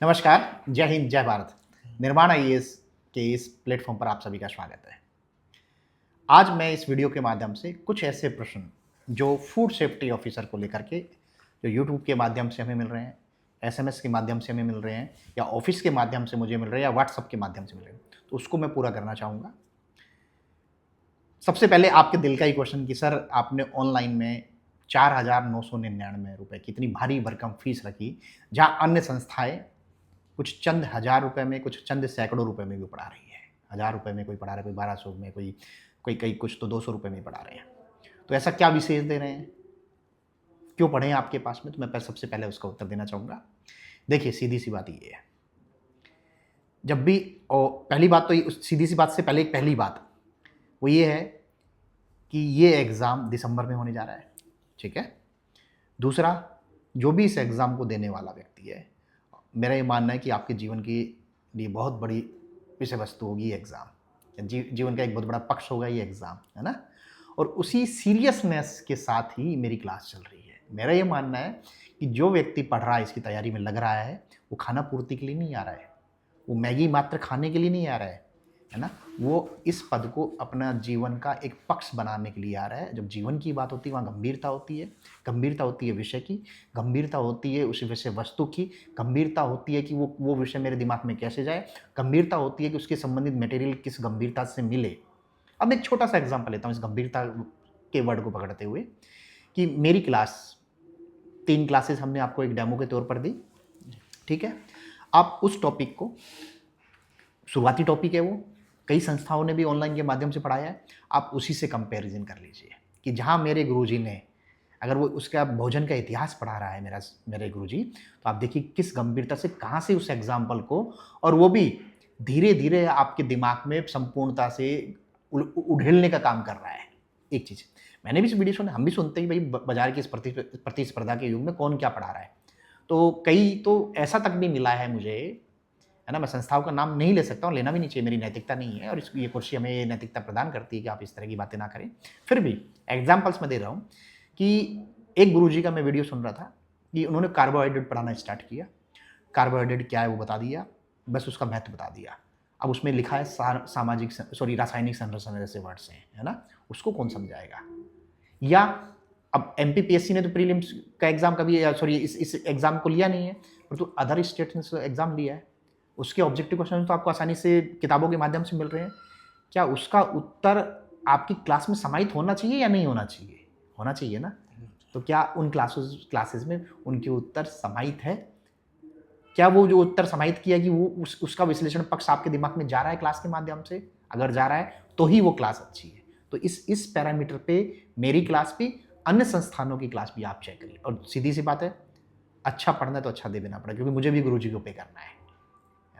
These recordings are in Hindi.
नमस्कार, जय हिंद, जय भारत। निर्माण आईएएस के इस प्लेटफ़ॉर्म पर आप सभी का स्वागत है। आज मैं इस वीडियो के माध्यम से कुछ ऐसे प्रश्न जो फूड सेफ्टी ऑफ़िसर को लेकर के जो यूट्यूब के माध्यम से हमें मिल रहे हैं, एसएमएस के माध्यम से हमें मिल रहे हैं या ऑफ़िस के माध्यम से मुझे मिल रहे हैं या व्हाट्सएप के माध्यम से मिल रहे हैं, तो उसको मैं पूरा करना चाहूँगा। सबसे पहले आपके दिल का ही क्वेश्चन कि सर आपने ऑनलाइन में ₹4,999 की इतनी भारी भरकम फ़ीस रखी, जहाँ अन्य संस्थाएँ कुछ चंद हज़ार रुपए में, कुछ चंद सैकड़ों रुपए में भी पढ़ा रही है। हज़ार रुपए में कोई पढ़ा रहा है, कोई 1200 में, कोई कोई कई कुछ तो 200 रुपए में पढ़ा रहे हैं। तो ऐसा क्या विशेष दे रहे हैं? क्यों पढ़ें आपके पास में? तो मैं सबसे पहले उसका उत्तर देना चाहूँगा। देखिए, सीधी-सी बात ये है, जब भी पहली बात तो ये उस सीधी-सी बात से पहले एक पहली बात, वो ये है कि ये एग्ज़ाम दिसंबर में होने जा रहा है, ठीक है? दूसरा, जो भी इस एग्ज़ाम को देने वाला व्यक्ति है, मेरा ये मानना है कि आपके जीवन की लिए बहुत बड़ी विषय वस्तु होगी ये एग्ज़ाम। जीवन का एक बहुत बड़ा पक्ष होगा ये एग्ज़ाम, है ना? और उसी सीरियसनेस के साथ ही मेरी क्लास चल रही है। मेरा ये मानना है कि जो व्यक्ति पढ़ रहा है, इसकी तैयारी में लग रहा है, वो खाना पूर्ति के लिए नहीं आ रहा है। वो मैगी मात्र खाने के लिए नहीं आ रहा है ना? वो इस पद को अपना जीवन का एक पक्ष बनाने के लिए आ रहा है। जब जीवन की बात होती है, वहाँ गंभीरता होती है। गंभीरता होती है विषय की, गंभीरता होती है उस विषय वस्तु की, गंभीरता होती है कि वो विषय मेरे दिमाग में कैसे जाए, गंभीरता होती है कि उसके संबंधित मटेरियल किस गंभीरता से मिले। अब मैं एक छोटा-सा एग्ज़ाम्पल लेता हूँ इस गंभीरता के वर्ड को पकड़ते हुए कि मेरी क्लास 3 क्लासेस हमने आपको एक डेमो के तौर पर दी, ठीक है? आप उस टॉपिक को शुरुआती टॉपिक है वो, कई संस्थाओं ने भी ऑनलाइन के माध्यम से पढ़ाया है, आप उसी से कंपैरिज़न कर लीजिए कि जहाँ मेरे गुरुजी ने अगर वो उसका भोजन का इतिहास पढ़ा रहा है मेरे गुरुजी, तो आप देखिए किस गंभीरता से कहाँ से उस एग्ज़ाम्पल को और वो भी धीरे-धीरे आपके दिमाग में संपूर्णता से उड़ेलने का काम कर रहा है, एक चीज़। मैंने भी इस वीडियो सुना, हम भी सुनते हैं कि भई बाज़ार की इस प्रतिस्पर्धा के युग में कौन क्या पढ़ा रहा है। तो कई तो ऐसा तक भी मिला है मुझे, है ना? मैं संस्थाओं का नाम नहीं ले सकता हूँ, लेना भी नहीं चाहिए, मेरी नैतिकता नहीं है और ये कुर्सी हमें ये नैतिकता प्रदान करती है कि आप इस तरह की बातें ना करें। फिर भी एग्ज़ाम्पल्स मैं दे रहा हूँ कि एक गुरुजी का मैं वीडियो सुन रहा था कि उन्होंने कार्बोहाइड्रेट पढ़ाना स्टार्ट किया। कार्बोहाइड्रेट क्या है वो बता दिया, बस उसका महत्व बता दिया। अब उसमें लिखा है रासायनिक संरचना जैसे वर्ड्स हैं, है ना? उसको कौन समझाएगा? या अब एमपीपीएससी ने तो प्रीलिम्स का एग्ज़ाम कभी इस एग्ज़ाम को लिया नहीं है, परंतु अदर स्टेट्स ने एग्ज़ाम लिया है। उसके ऑब्जेक्टिव क्वेश्चन तो आपको आसानी से किताबों के माध्यम से मिल रहे हैं। क्या उसका उत्तर आपकी क्लास में समाहित होना चाहिए या नहीं होना चाहिए? होना चाहिए ना? तो क्या उन क्लासेस में उनके उत्तर समाहित है? क्या वो जो उत्तर समाहित किया कि वो उसका विश्लेषण पक्ष आपके दिमाग में जा रहा है क्लास के माध्यम से? अगर जा रहा है, तो ही वो क्लास अच्छी है। तो इस पैरामीटर पे मेरी क्लास भी, अन्य संस्थानों की क्लास भी आप चेक करिए और सीधी-सी बात है, अच्छा पढ़ना है तो अच्छा दे देना पड़ेगा क्योंकि मुझे भी गुरुजी को पे करना है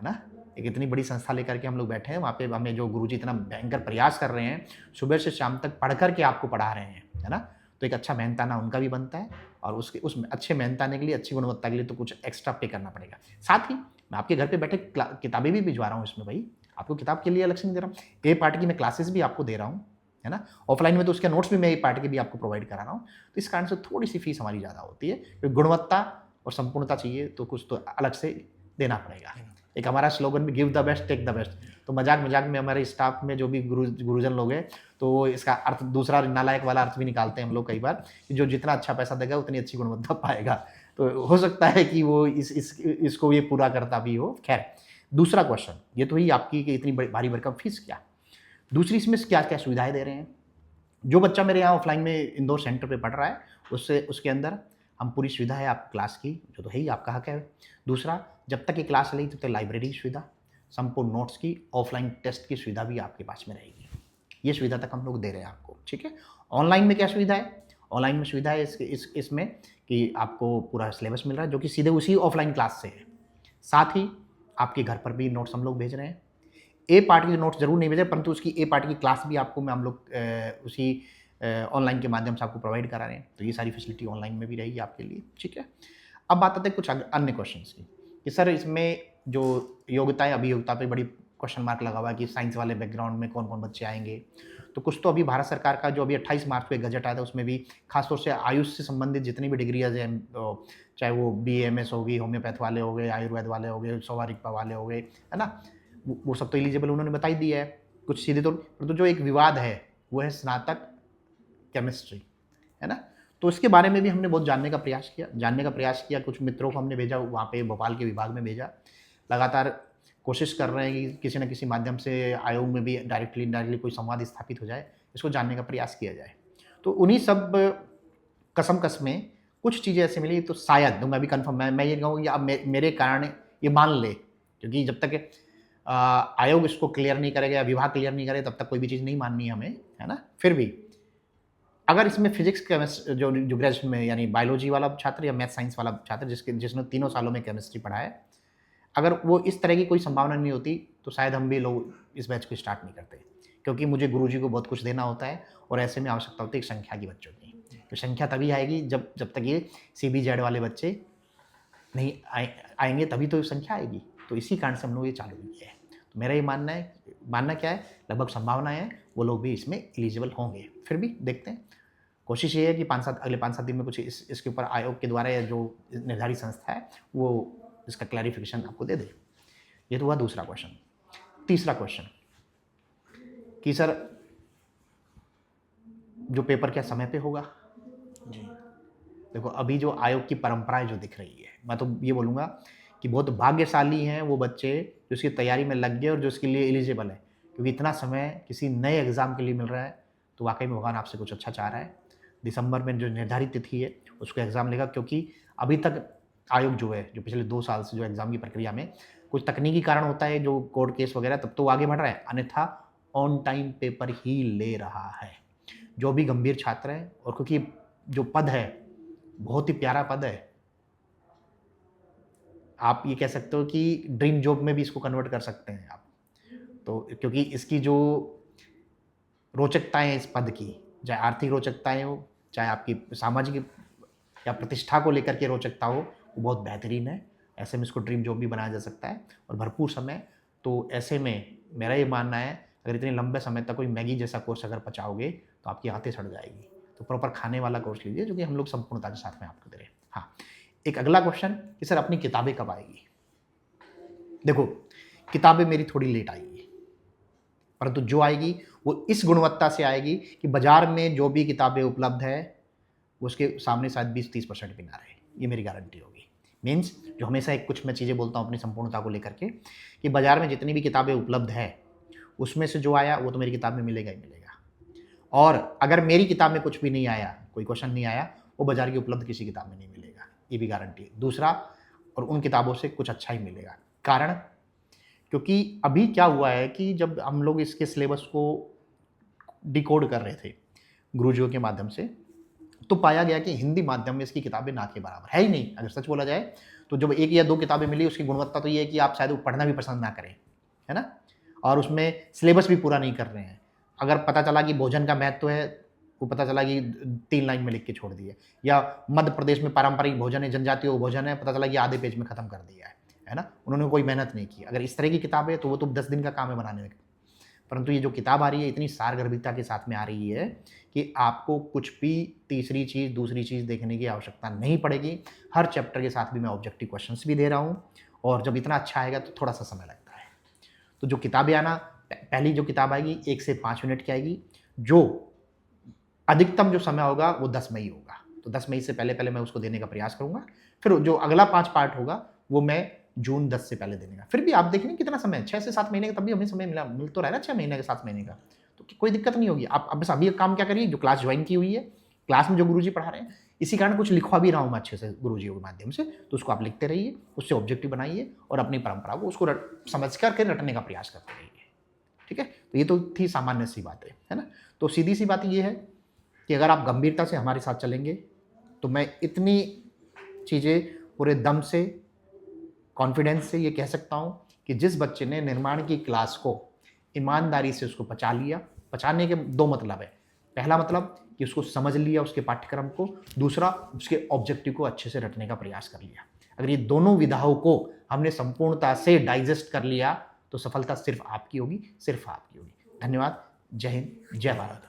ना? एक इतनी बड़ी संस्था लेकर के हम लोग बैठे हैं, वहाँ पे हमें जो गुरुजी इतना भयंकर प्रयास कर रहे हैं, सुबह से शाम तक पढ़ कर के आपको पढ़ा रहे हैं, है ना? तो एक अच्छा मेहनताना उनका भी बनता है और उस अच्छे मेहनताने के लिए, अच्छी गुणवत्ता के लिए तो कुछ एक्स्ट्रा पे करना पड़ेगा। साथ ही मैं आपके घर पे बैठे किताबें भी भिजवा रहा हूँ इसमें भई, आपको किताब के लिए अलग से नहीं दे रहा हूँ। ए पार्ट की मैं क्लासेस भी आपको दे रहा हूँ, है ना? ऑफलाइन में तो उसके नोट्स भी मैं ए पार्ट के भी आपको प्रोवाइड करा रहा हूँ। तो इस कारण से थोड़ी-सी फीस हमारी ज़्यादा होती है, क्योंकि गुणवत्ता और संपूर्णता चाहिए तो कुछ तो अलग से देना पड़ेगा। एक हमारा स्लोगन भी give the best take the best. तो मज़ाक-मज़ाक में हमारे स्टाफ में जो भी गुरुजन लोग हैं, तो वो इसका अर्थ दूसरा नालायक वाला अर्थ भी निकालते हैं हम लोग कई बार, कि जो जितना अच्छा पैसा देगा उतनी अच्छी गुणवत्ता पाएगा। तो हो सकता है कि वो इसको ये पूरा करता भी हो। खैर, दूसरा क्वेश्चन, ये तो ही आपकी कि इतनी भारी भरकम फीस क्या? दूसरी इसमें क्या-क्या सुविधाएँ दे रहे हैं? जो बच्चा मेरे यहाँ ऑफलाइन में इंदौर सेंटर पे पढ़ रहा है, उससे उसके अंदर हम पूरी सुविधा है आपकी क्लास की, जो तो है ही, आपका हक है। दूसरा, जब तक ये क्लास चलेगी तब तक लाइब्रेरी की सुविधा, संपूर्ण नोट्स की, ऑफलाइन टेस्ट की सुविधा भी आपके पास में रहेगी। ये सुविधा तक हम लोग दे रहे हैं आपको, ठीक है? ऑनलाइन में क्या सुविधा है? ऑनलाइन में सुविधा है इसमें कि आपको पूरा सिलेबस मिल रहा है, जो कि सीधे उसी ऑफलाइन क्लास से है। साथ ही आपके घर पर भी नोट्स हम लोग भेज रहे हैं। ए पार्ट के नोट्स ज़रूर नहीं भेजे, परंतु उसकी ए पार्ट की क्लास भी आपको हम लोग उसी ऑनलाइन के माध्यम से आपको प्रोवाइड करा रहे हैं। तो ये सारी फैसिलिटी ऑनलाइन में भी रहेगी आपके लिए, ठीक है? अब बात आते हैं कुछ अन्य क्वेश्चंस की कि सर इसमें जो योग्यता है, अभियोग्यता पे बड़ी क्वेश्चन मार्क लगा हुआ है कि साइंस वाले बैकग्राउंड में कौन-कौन बच्चे आएँगे। तो तो कुछ तो अभी भारत सरकार का जो अभी 28 मार्च को एक गजट आया था, उसमें भी खासतौर से आयुष से संबंधित जितनी भी डिग्रियाज हैं, चाहे वो BAMS होगी, होम्योपैथ वाले हो गए, आयुर्वेद वाले हो गए, सौवारिकपा वाले हो गए, है ना, वो सब तो एलिजिबल उन्होंने बता ही दिया है कुछ सीधे तौर पर। तो जो एक विवाद है वो है स्नातक केमिस्ट्री, है ना। तो इसके बारे में भी हमने बहुत जानने का प्रयास किया। कुछ मित्रों को हमने भेजा वहाँ पे भोपाल के विभाग में भेजा। लगातार कोशिश कर रहे हैं कि किसी न किसी माध्यम से आयोग में भी डायरेक्टली इनडायरेक्टली कोई संवाद स्थापित हो जाए, इसको जानने का प्रयास किया जाए। तो उन्हीं सब कसमकस में कुछ चीज़ें ऐसी मिली, तो शायद मैं भी कन्फर्म मैं ये कहूँगा कि अब मेरे कारण ये मान ले, क्योंकि जब तक आयोग इसको क्लियर नहीं करेगा या विभाग क्लियर नहीं करे तब तक कोई भी चीज़ नहीं माननी है हमें, है ना। फिर भी अगर इसमें फिजिक्स केमिस्ट्री जो ग्रेजुएशन में यानी बायोलॉजी वाला छात्र या मैथ साइंस वाला छात्र जिसने 3 सालों में केमिस्ट्री पढ़ा है, अगर वो इस तरह की कोई संभावना नहीं होती तो शायद हम भी लोग इस बैच को स्टार्ट नहीं करते, क्योंकि मुझे गुरुजी को बहुत कुछ देना होता है और ऐसे में आवश्यकता होती है एक संख्या की बच्चों की। तो संख्या तभी आएगी जब तक ये CBZ वाले बच्चे नहीं आएंगे, तभी तो संख्या आएगी। तो इसी कारण से हम लोग ये चालू किया है। तो मेरा ये मानना क्या है, लगभग संभावना है वो लोग भी इसमें एलिजिबल होंगे। फिर भी देखते हैं, कोशिश ये है कि अगले 5-7 दिन में कुछ इसके ऊपर आयोग के द्वारा या जो निर्धारित संस्था है वो इसका क्लैरिफिकेशन आपको दे दे। ये तो हुआ दूसरा क्वेश्चन। तीसरा क्वेश्चन कि सर जो पेपर क्या समय पे होगा? जी देखो, अभी जो आयोग की परंपराएं जो दिख रही है, मैं तो ये बोलूँगा कि बहुत भाग्यशाली हैं वो बच्चे जो इसकी तैयारी में लग गए और जो इसके लिए एलिजिबल है, क्योंकि इतना समय किसी नए एग्ज़ाम के लिए मिल रहा है तो वाकई में भगवान आपसे कुछ अच्छा चाह रहा है। दिसंबर में जो निर्धारित तिथि है उसको एग्ज़ाम लेगा, क्योंकि अभी तक आयोग जो है, जो पिछले 2 साल से जो एग्ज़ाम की प्रक्रिया में कुछ तकनीकी कारण होता है, जो कोर्ट केस वगैरह, तब तो वो आगे बढ़ रहा है, अन्यथा ऑन टाइम पेपर ही ले रहा है जो भी गंभीर छात्र है। और क्योंकि जो पद है बहुत ही प्यारा पद है, आप ये कह सकते हो कि ड्रीम जॉब में भी इसको कन्वर्ट कर सकते हैं आप। तो क्योंकि इसकी जो रोचकताएं इस पद की, चाहे आर्थिक रोचकताएं हो, चाहे आपकी सामाजिक या प्रतिष्ठा को लेकर के रोचकता हो, वो बहुत बेहतरीन है। ऐसे में इसको ड्रीम जॉब भी बनाया जा सकता है और भरपूर समय। तो ऐसे में मेरा ये मानना है, अगर इतने लंबे समय तक कोई मैगी जैसा कोर्स अगर पचाओगे तो आपकी आंतें सड़ जाएगी। तो प्रॉपर खाने वाला कोर्स लीजिए जो कि हम लोग संपूर्णता के साथ में आपको दे रहे हैं। हाँ, एक अगला क्वेश्चन कि सर अपनी किताबें कब आएगी? देखो, किताबें मेरी थोड़ी लेट आएगी, परंतु जो आएगी वो इस गुणवत्ता से आएगी कि बाजार में जो भी किताबें उपलब्ध है उसके सामने शायद 20-30% भी ना रहे, ये मेरी गारंटी होगी। मीन्स जो हमेशा एक कुछ मैं चीज़ें बोलता हूँ अपनी संपूर्णता को लेकर के, कि बाजार में जितनी भी किताबें उपलब्ध है उसमें से जो आया वो तो मेरी किताब में मिलेगा ही मिलेगा। और अगर मेरी किताब में कुछ भी नहीं आया, कोई क्वेश्चन नहीं आया, वो बाजार की उपलब्ध किसी किताब में नहीं मिलेगा, ये भी गारंटी है। दूसरा, और उन किताबों से कुछ अच्छा ही मिलेगा। कारण, क्योंकि अभी क्या हुआ है कि जब हम लोग इसके सिलेबस को डिकोड कर रहे थे गुरुजियों के माध्यम से, तो पाया गया कि हिंदी माध्यम में इसकी किताबें ना के बराबर है ही नहीं। अगर सच बोला जाए तो जब 1 या 2 किताबें मिली, उसकी गुणवत्ता तो ये है कि आप शायद वो पढ़ना भी पसंद ना करें, है ना, और उसमें सिलेबस भी पूरा नहीं कर रहे हैं। अगर पता चला कि भोजन का महत्व है, वो पता चला कि 3 लाइन में लिख के छोड़ दिया, या मध्य प्रदेश में पारंपरिक भोजन है, जनजातीय भोजन है, पता चला कि आधे पेज में खत्म कर दिया है ना, उन्होंने कोई मेहनत नहीं की। अगर इस तरह की किताब है तो वो तो 10 दिन का काम है बनाने में। परंतु ये जो किताब आ रही है इतनी सारगर्भिता के साथ में आ रही है कि आपको कुछ भी तीसरी चीज़, दूसरी चीज़ देखने की आवश्यकता नहीं पड़ेगी। हर चैप्टर के साथ भी मैं ऑब्जेक्टिव क्वेश्चंस भी दे रहा हूँ, और जब इतना अच्छा आएगा तो थोड़ा सा समय लगता है। तो जो किताबें आना, पहली जो किताब आएगी 1 से 5 मिनट की आएगी, जो अधिकतम जो समय होगा वो 10 मई होगा। तो 10 मई से पहले मैं उसको देने का प्रयास करूँगा। फिर जो अगला 5 पार्ट होगा वो मैं जून 10 से पहले देने का। फिर भी आप देखेंगे कितना समय है, 6 से 7 महीने का, तब भी हमें समय मिल तो रहा है ना, 6 महीने का, 7 महीने का, तो कोई दिक्कत नहीं होगी। आप अब बस अभी एक काम क्या करिए, जो क्लास ज्वाइन की हुई है, क्लास में जो गुरुजी पढ़ा रहे हैं, इसी कारण कुछ लिखवा भी रहा हूँ मैं अच्छे से गुरुजियों के माध्यम से, तो उसको आप लिखते रहिए, उससे ऑब्जेक्टिव बनाइए और अपनी परंपरा को उसको समझ करके रटने का प्रयास करते रहिए। ठीक है, तो ये तो थी सामान्य सी बातें, है ना। तो सीधी सी बात ये है कि अगर आप गंभीरता से हमारे साथ चलेंगे तो मैं इतनी चीज़ें पूरे दम से, कॉन्फिडेंस से ये कह सकता हूँ कि जिस बच्चे ने निर्माण की क्लास को ईमानदारी से उसको पचा लिया, पचाने के 2 मतलब है। पहला मतलब कि उसको समझ लिया उसके पाठ्यक्रम को, दूसरा उसके ऑब्जेक्टिव को अच्छे से रटने का प्रयास कर लिया। अगर ये दोनों विधाओं को हमने संपूर्णता से डाइजेस्ट कर लिया तो सफलता सिर्फ आपकी होगी, सिर्फ आपकी होगी। धन्यवाद। जय हिंद, जय भारत।